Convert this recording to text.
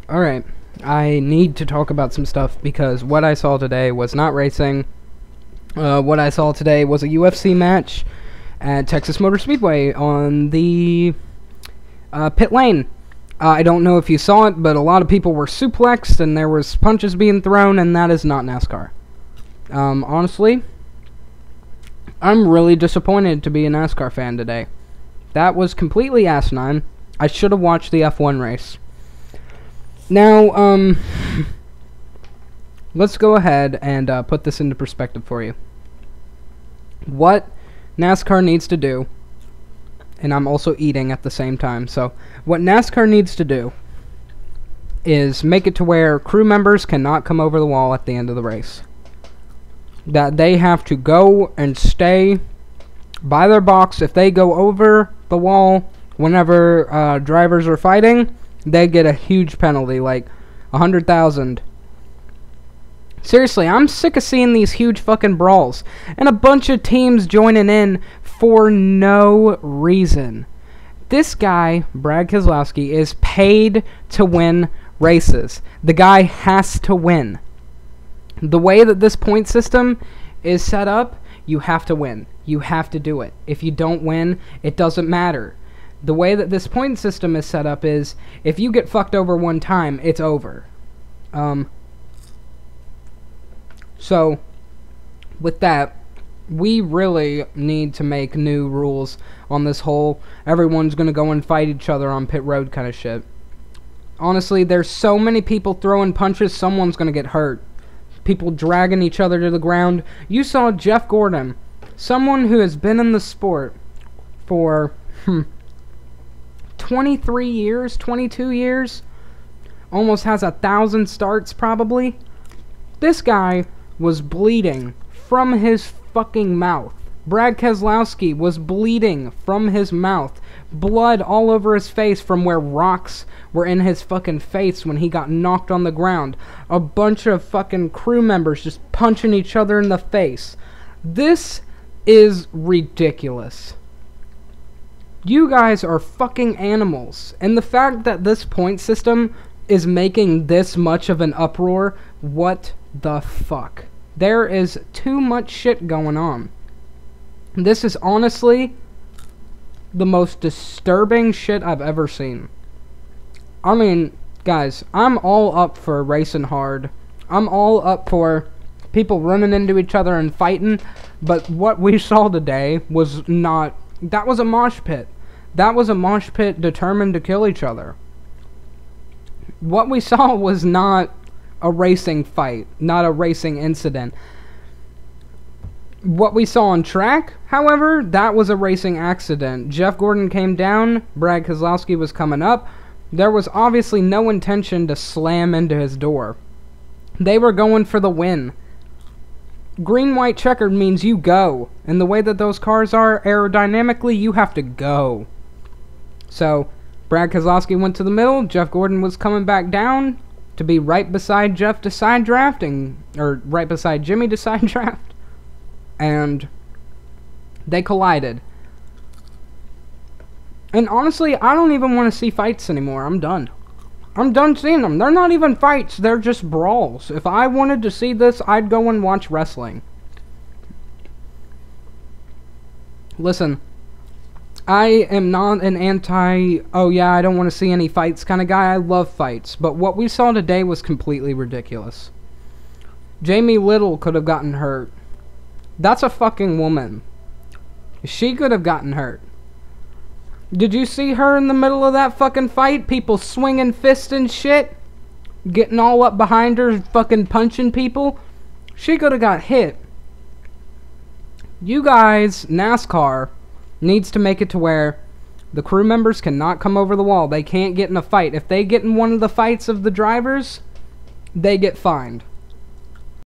Alright. I need to talk about some stuff because what I saw today was not racing. What I saw today was a UFC match at Texas Motor Speedway on the pit lane. I don't know if you saw it, but a lot of people were suplexed and there was punches being thrown, and that is not NASCAR. Honestly, I'm really disappointed to be a NASCAR fan today. That was completely asinine. I should have watched the F1 race. Now, let's go ahead and put this into perspective for you. What NASCAR needs to do, and I'm also eating at the same time, so what NASCAR needs to do is make it to where crew members cannot come over the wall at the end of the race. That they have to go and stay by their box. If they go over the wall whenever drivers are fighting, they get a huge penalty, like 100,000. Seriously, I'm sick of seeing these huge fucking brawls and a bunch of teams joining in for no reason. This guy, Brad Keselowski, is paid to win races. The guy has to win. The way that this point system is set up, you have to win. You have to do it. If you don't win, it doesn't matter. The way that this point system is set up is, if you get fucked over one time, it's over. So, with that, we really need to make new rules on this whole everyone's gonna go and fight each other on pit road kind of shit. Honestly, there's so many people throwing punches, someone's gonna get hurt. People dragging each other to the ground. You saw Jeff Gordon, someone who has been in the sport for 23 years, 22 years, almost has 1,000 starts probably. This guy was bleeding from his fucking mouth. Brad Keselowski was bleeding from his mouth. Blood all over his face from where rocks were in his fucking face when he got knocked on the ground. A bunch of fucking crew members just punching each other in the face. This is ridiculous. You guys are fucking animals. And the fact that this point system is making this much of an uproar, what the fuck? There is too much shit going on. This is honestly the most disturbing shit I've ever seen. I mean, guys, I'm all up for racing hard. I'm all up for people running into each other and fighting, but what we saw today was not... That was a mosh pit. That was a mosh pit determined to kill each other. What we saw was not a racing fight, not a racing incident. What we saw on track, however, that was a racing accident. Jeff Gordon came down, Brad Keselowski was coming up. There was obviously no intention to slam into his door. They were going for the win. Green, white, checkered means you go. And the way that those cars are aerodynamically, you have to go. So, Brad Keselowski went to the middle. Jeff Gordon was coming back down to be right beside Jeff to side drafting, or right beside Jimmy to side draft. And they collided. And honestly, I don't even want to see fights anymore. I'm done. I'm done seeing them. They're not even fights. They're just brawls. If I wanted to see this, I'd go and watch wrestling. Listen, I am not an oh yeah, I don't want to see any fights kind of guy. I love fights. But what we saw today was completely ridiculous. Jamie Little could have gotten hurt. That's a fucking woman. She could have gotten hurt. Did you see her in the middle of that fucking fight? People swinging fists and shit? Getting all up behind her, fucking punching people? She could have got hit. You guys, NASCAR, needs to make it to where the crew members cannot come over the wall. They can't get in a fight. If they get in one of the fights of the drivers, they get fined.